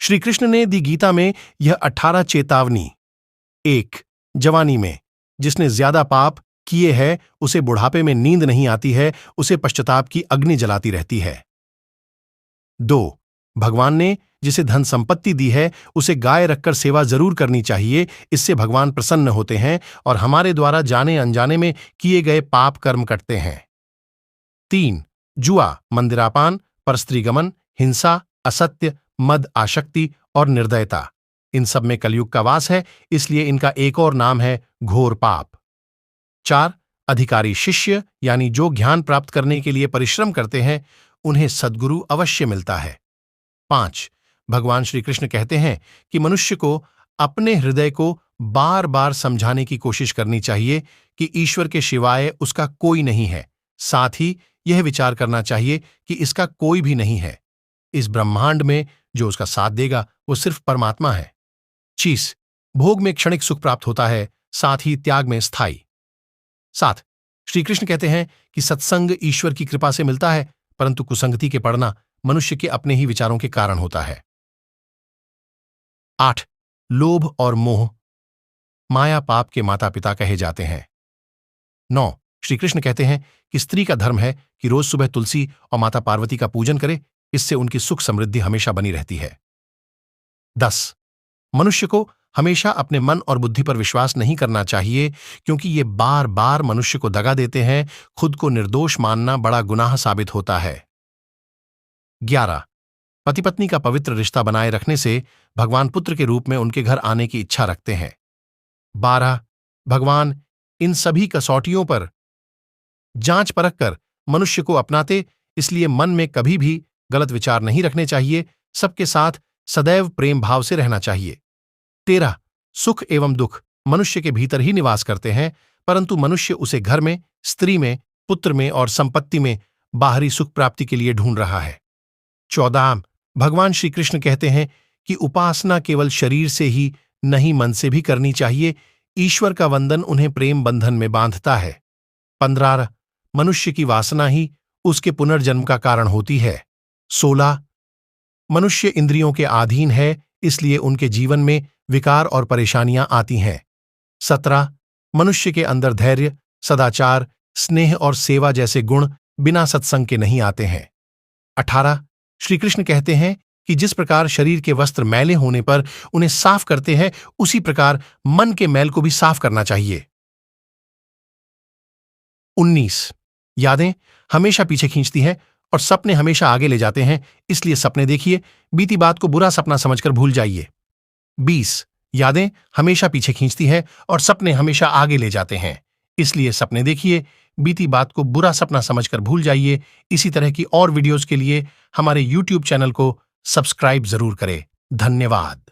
श्री कृष्ण ने दी गीता में यह 18 चेतावनी। 1. जवानी में जिसने ज्यादा पाप किए हैं उसे बुढ़ापे में नींद नहीं आती है, उसे पश्चाताप की अग्नि जलाती रहती है। 2. भगवान ने जिसे धन संपत्ति दी है उसे गाय रखकर सेवा जरूर करनी चाहिए, इससे भगवान प्रसन्न होते हैं और हमारे द्वारा जाने अनजाने में किए गए पाप कर्म कटते हैं। 3. जुआ, मंदिरापान, परस्त्रीगमन, हिंसा, असत्य, मद, आसक्ति और निर्दयता, इन सब में कलयुग का वास है, इसलिए इनका एक और नाम है घोर पाप। 4. अधिकारी शिष्य यानी जो ज्ञान प्राप्त करने के लिए परिश्रम करते हैं उन्हें सद्गुरु अवश्य मिलता है। 5. भगवान श्री कृष्ण कहते हैं कि मनुष्य को अपने हृदय को बार बार समझाने की कोशिश करनी चाहिए कि ईश्वर के सिवाय उसका कोई नहीं है, साथ ही यह विचार करना चाहिए कि इसका कोई भी नहीं है। इस ब्रह्मांड में जो उसका साथ देगा वो सिर्फ परमात्मा है। 6. भोग में क्षणिक सुख प्राप्त होता है, साथ ही त्याग में स्थायी। 7. श्री कृष्ण कहते हैं कि सत्संग ईश्वर की कृपा से मिलता है, परंतु कुसंगति के पड़ना मनुष्य के अपने ही विचारों के कारण होता है। 8. लोभ और मोह, माया पाप के माता पिता कहे जाते हैं। 9. श्री कृष्ण कहते हैं कि स्त्री का धर्म है कि रोज सुबह तुलसी और माता पार्वती का पूजन करे, इससे उनकी सुख समृद्धि हमेशा बनी रहती है। 10. मनुष्य को हमेशा अपने मन और बुद्धि पर विश्वास नहीं करना चाहिए, क्योंकि ये बार बार मनुष्य को दगा देते हैं। खुद को निर्दोष मानना बड़ा गुनाह साबित होता है। 11. पति पत्नी का पवित्र रिश्ता बनाए रखने से भगवान पुत्र के रूप में उनके घर आने की इच्छा रखते हैं। 12. भगवान इन सभी कसौटियों पर जांच परख कर मनुष्य को अपनाते, इसलिए मन में कभी भी गलत विचार नहीं रखने चाहिए, सबके साथ सदैव प्रेम भाव से रहना चाहिए। 13. सुख एवं दुख मनुष्य के भीतर ही निवास करते हैं, परंतु मनुष्य उसे घर में, स्त्री में, पुत्र में और संपत्ति में बाहरी सुख प्राप्ति के लिए ढूंढ रहा है। 14. भगवान श्री कृष्ण कहते हैं कि उपासना केवल शरीर से ही नहीं मन से भी करनी चाहिए, ईश्वर का वंदन उन्हें प्रेम बंधन में बांधता है। 15. मनुष्य की वासना ही उसके पुनर्जन्म का कारण होती है। 16. मनुष्य इंद्रियों के अधीन है, इसलिए उनके जीवन में विकार और परेशानियां आती हैं। 17. मनुष्य के अंदर धैर्य, सदाचार, स्नेह और सेवा जैसे गुण बिना सत्संग के नहीं आते हैं। 18. श्री कृष्ण कहते हैं कि जिस प्रकार शरीर के वस्त्र मैले होने पर उन्हें साफ करते हैं, उसी प्रकार मन के मैल को भी साफ करना चाहिए। 19. यादें हमेशा पीछे खींचती हैं और सपने हमेशा आगे ले जाते हैं, इसलिए सपने देखिए, बीती बात को बुरा सपना समझकर भूल जाइए। 20. यादें हमेशा पीछे खींचती है और सपने हमेशा आगे ले जाते हैं, इसलिए सपने देखिए, बीती बात को बुरा सपना समझकर भूल जाइए। इसी तरह की और वीडियोस के लिए हमारे YouTube चैनल को सब्सक्राइब जरूर करें। धन्यवाद।